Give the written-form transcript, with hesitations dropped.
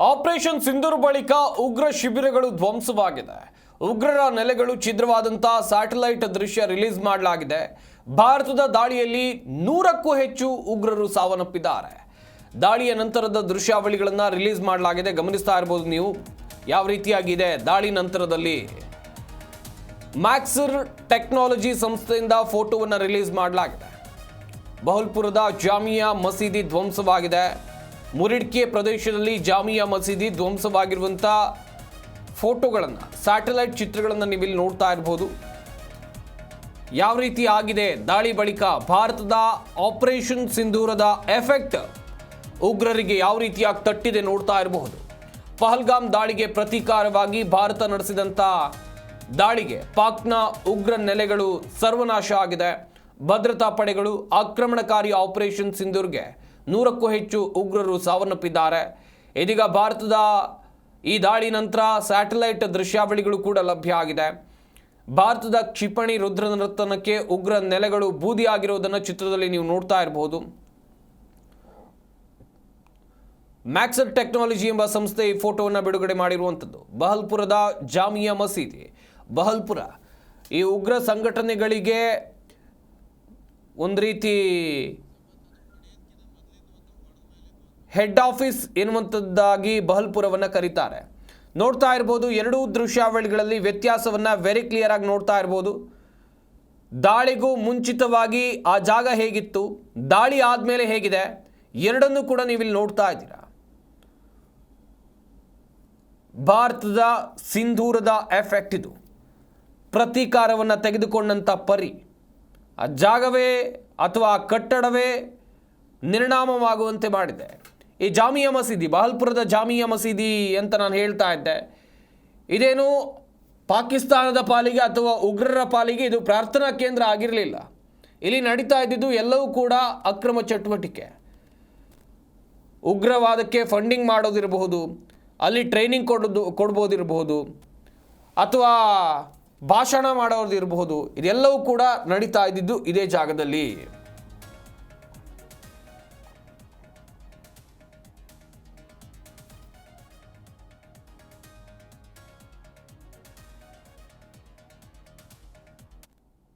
Operation Sindoor ಬಳಿಕ ಉಗ್ರ ಶಿಬಿರಗಳು ಧ್ವಂಸವಾಗಿದೆ. ಉಗ್ರರ ನೆಲೆಗಳು ಛಿದ್ರವಾದಂತಹ ಸ್ಯಾಟಲೈಟ್ ದೃಶ್ಯ ರಿಲೀಸ್ ಮಾಡಲಾಗಿದೆ. ಭಾರತದ ದಾಳಿಯಲ್ಲಿ 100ಕ್ಕೂ ಹೆಚ್ಚು ಉಗ್ರರು ಸಾವನ್ನಪ್ಪಿದ್ದಾರೆ. ದಾಳಿಯ ನಂತರದ ದೃಶ್ಯಾವಳಿಗಳನ್ನು ರಿಲೀಸ್ ಮಾಡಲಾಗಿದೆ. ಗಮನಿಸ್ತಾ ಇರಬಹುದು ನೀವು ಯಾವ ರೀತಿಯಾಗಿದೆ. ದಾಳಿ ನಂತರದಲ್ಲಿ ಮ್ಯಾಕ್ಸರ್ ಟೆಕ್ನಾಲಜಿ ಸಂಸ್ಥೆಯಿಂದ ಫೋಟೋವನ್ನು ರಿಲೀಸ್ ಮಾಡಲಾಗಿದೆ. ಬಹಲ್ಪುರದ ಜಾಮಿಯಾ ಮಸೀದಿ ಧ್ವಂಸವಾಗಿದೆ. ಮುರಿಡ್ಕೆ ಪ್ರದೇಶದಲ್ಲಿ ಜಾಮಿಯಾ ಮಸೀದಿ ಧ್ವಂಸವಾಗಿರುವಂಥ ಫೋಟೋಗಳನ್ನು, ಸ್ಯಾಟಲೈಟ್ ಚಿತ್ರಗಳನ್ನು ನೀವಿಲ್ಲಿ ನೋಡ್ತಾ ಇರಬಹುದು. ಯಾವ ರೀತಿ ಆಗಿದೆ ದಾಳಿ ಬಳಿಕ ಭಾರತದ ಆಪರೇಷನ್ ಸಿಂಧೂರದ ಎಫೆಕ್ಟ್ ಉಗ್ರರಿಗೆ ಯಾವ ರೀತಿಯಾಗಿ ತಟ್ಟಿದೆ ನೋಡ್ತಾ ಇರಬಹುದು. ಪಹಲ್ಗಾಮ್ ದಾಳಿಗೆ ಪ್ರತೀಕಾರವಾಗಿ ಭಾರತ ನಡೆಸಿದಂಥ ದಾಳಿಗೆ ಪಾಕ್ನ ಉಗ್ರ ನೆಲೆಗಳು ಸರ್ವನಾಶ ಆಗಿದೆ. ಭದ್ರತಾ ಪಡೆಗಳು ಆಕ್ರಮಣಕಾರಿ ಆಪರೇಷನ್ ಸಿಂಧೂರ್ಗೆ 100ಕ್ಕೂ ಹೆಚ್ಚು ಉಗ್ರರು ಸಾವನ್ನಪ್ಪಿದ್ದಾರೆ. ಇದೀಗ ಭಾರತದ ಈ ದಾಳಿ ನಂತರ ಸ್ಯಾಟಲೈಟ್ ದೃಶ್ಯಾವಳಿಗಳು ಕೂಡ ಲಭ್ಯ ಆಗಿದೆ. ಭಾರತದ ಕ್ಷಿಪಣಿ ರುದ್ರನರ್ತನಕ್ಕೆ ಉಗ್ರ ನೆಲೆಗಳು ಬೂದಿಯಾಗಿರುವುದನ್ನು ಚಿತ್ರದಲ್ಲಿ ನೀವು ನೋಡ್ತಾ ಇರಬಹುದು. ಮ್ಯಾಕ್ಸರ್ ಟೆಕ್ನಾಲಜಿ ಎಂಬ ಸಂಸ್ಥೆ ಈ ಫೋಟೋವನ್ನು ಬಿಡುಗಡೆ ಮಾಡಿರುವಂಥದ್ದು. ಬಹಲ್ಪುರದ ಜಾಮಿಯಾ ಮಸೀದಿ, ಬಹಲ್ಪುರ ಈ ಉಗ್ರ ಸಂಘಟನೆಗಳಿಗೆ ಒಂದು ರೀತಿ ಹೆಡ್ ಆಫೀಸ್ ಎನ್ನುವಂಥದ್ದಾಗಿ ಬಹಲ್ಪುರವನ್ನು ಕರೀತಾರೆ. ನೋಡ್ತಾ ಇರ್ಬೋದು ಎರಡೂ ದೃಶ್ಯಾವಳಿಗಳಲ್ಲಿ ವ್ಯತ್ಯಾಸವನ್ನು ವೆರಿ ಕ್ಲಿಯರ್ ಆಗಿ ನೋಡ್ತಾ ಇರ್ಬೋದು. ದಾಳಿಗೂ ಮುಂಚಿತವಾಗಿ ಆ ಜಾಗ ಹೇಗಿತ್ತು, ದಾಳಿ ಆದಮೇಲೆ ಹೇಗಿದೆ, ಎರಡನ್ನೂ ಕೂಡ ನೀವಿಲ್ಲಿ ನೋಡ್ತಾ ಇದ್ದೀರಾ. ಭಾರತದ ಸಿಂಧೂರದ ಎಫೆಕ್ಟ್ ಇದು. ಪ್ರತೀಕಾರವನ್ನು ತೆಗೆದುಕೊಂಡಂಥ ಪರಿ ಆ ಜಾಗವೇ ಅಥವಾ ಆ ಕಟ್ಟಡವೇ ನಿರ್ನಾಮವಾಗುವಂತೆ ಮಾಡಿದೆ. ಈ ಜಾಮಿಯಾ ಮಸೀದಿ, ಬಹಲ್ಪುರದ ಜಾಮಿಯಾ ಮಸೀದಿ ಅಂತ ನಾನು ಹೇಳ್ತಾ ಇದ್ದೆ, ಇದೇನು ಪಾಕಿಸ್ತಾನದ ಪಾಲಿಗೆ ಅಥವಾ ಉಗ್ರರ ಪಾಲಿಗೆ ಇದು ಪ್ರಾರ್ಥನಾ ಕೇಂದ್ರ ಆಗಿರಲಿಲ್ಲ. ಇಲ್ಲಿ ನಡೀತಾ ಇದ್ದಿದ್ದು ಎಲ್ಲವೂ ಕೂಡ ಅಕ್ರಮ ಚಟುವಟಿಕೆ. ಉಗ್ರವಾದಕ್ಕೆ ಫಂಡಿಂಗ್ ಮಾಡೋದಿರಬಹುದು, ಅಲ್ಲಿ ಟ್ರೈನಿಂಗ್ ಕೊಡ್ಬೋದಿರಬಹುದು, ಅಥವಾ ಭಾಷಣ ಮಾಡೋದಿರಬಹುದು, ಇದೆಲ್ಲವೂ ಕೂಡ ನಡೀತಾ ಇದ್ದಿದ್ದು ಇದೇ ಜಾಗದಲ್ಲಿ.